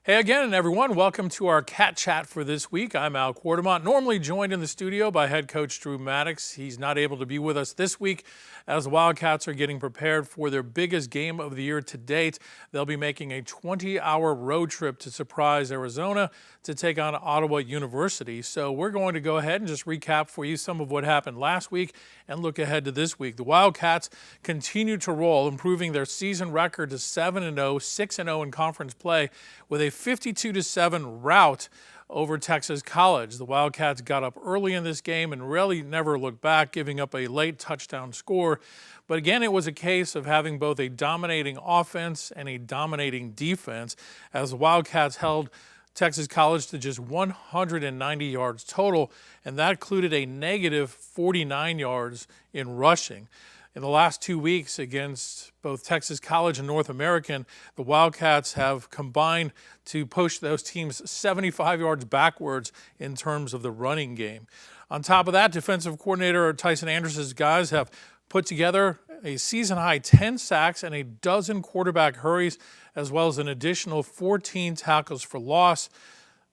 Hey again, everyone. Welcome to our Cat Chat for this week. I'm Al Quartemont, normally joined in the studio by head coach Drew Maddox. He's not able to be with us this week as the Wildcats are getting prepared for their biggest game of the year to date. They'll be making a 20-hour road trip to Surprise, Arizona to take on Ottawa University. So we're going to go ahead and just recap for you some of what happened last week and look ahead to this week. The Wildcats continue to roll, improving their season record to 7-0, 6-0 in conference play with a 52-7 rout over Texas College. The Wildcats got up early in this game and really never looked back, giving up a late touchdown score. But again, it was a case of having both a dominating offense and a dominating defense as the Wildcats held Texas College to just 190 yards total, and that included a negative 49 yards in rushing. In the last 2 weeks against both Texas College and North American, the Wildcats have combined to push those teams 75 yards backwards in terms of the running game. On top of that, defensive coordinator Tyson Anderson's guys have put together a season-high 10 sacks and a dozen quarterback hurries, as well as an additional 14 tackles for loss.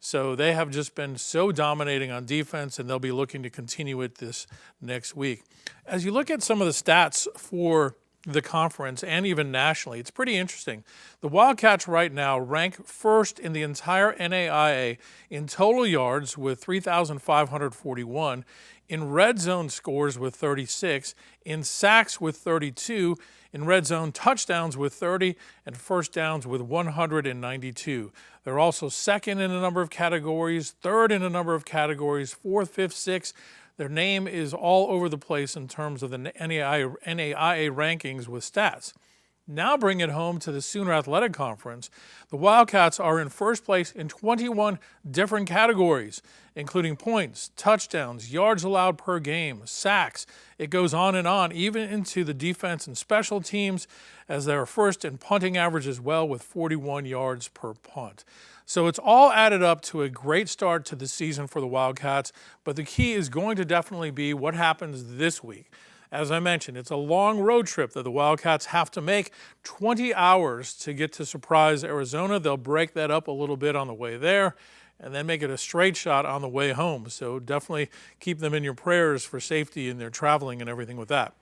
So they have just been so dominating on defense, and they'll be looking to continue it this next week. As you look at some of the stats for the conference and even nationally, it's pretty interesting. The Wildcats right now rank first in the entire NAIA in total yards with 3,541, in red zone scores with 36, in sacks with 32, in red zone touchdowns with 30, and first downs with 192. They're also second in a number of categories, third in a number of categories, fourth, fifth, sixth. Their name is all over the place in terms of the NAIA rankings with stats. Now bring it home to the Sooner Athletic Conference. The Wildcats are in first place in 21 different categories, including points, touchdowns, yards allowed per game, sacks. It goes on and on, even into the defense and special teams, as they're first in punting average as well with 41 yards per punt. So it's all added up to a great start to the season for the Wildcats, but the key is going to definitely be what happens this week. As I mentioned, it's a long road trip that the Wildcats have to make, 20 hours to get to Surprise, Arizona. They'll break that up a little bit on the way there and then make it a straight shot on the way home. So definitely keep them in your prayers for safety in their traveling and everything with that.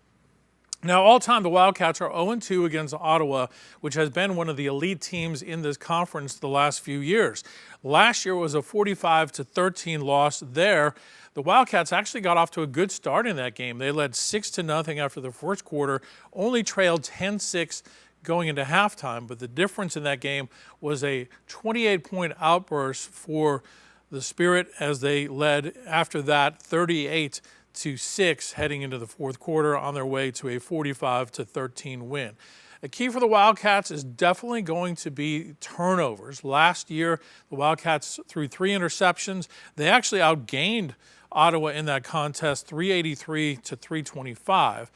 Now, all-time, the Wildcats are 0-2 against Ottawa, which has been one of the elite teams in this conference the last few years. Last year was a 45-13 loss there. The Wildcats actually got off to a good start in that game. They led 6-0 after the first quarter, only trailed 10-6 going into halftime, but the difference in that game was a 28-point outburst for the Spirit as they led after that 38-6 heading into the fourth quarter on their way to a 45-13 win. A key for the Wildcats is definitely going to be turnovers. Last year, the Wildcats threw 3 interceptions. They actually outgained Ottawa in that contest 383-325.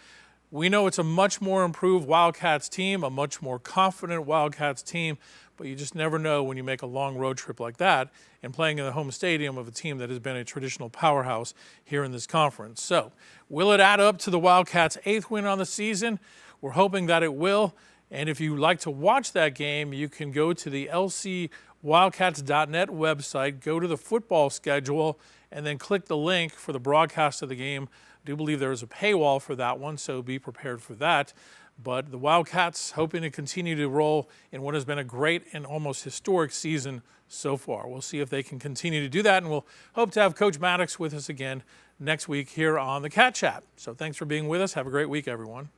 We know it's a much more improved Wildcats team, a much more confident Wildcats team, but you just never know when you make a long road trip like that and playing in the home stadium of a team that has been a traditional powerhouse here in this conference. So, will it add up to the Wildcats' 8th win on the season? We're hoping that it will. And if you'd like to watch that game, you can go to the LCWildcats.net website, go to the football schedule, and then click the link for the broadcast of the game. I do believe there is a paywall for that one, so be prepared for that. But the Wildcats hoping to continue to roll in what has been a great and almost historic season so far. We'll see if they can continue to do that, and we'll hope to have Coach Maddox with us again next week here on the Cat Chat. So thanks for being with us. Have a great week, everyone.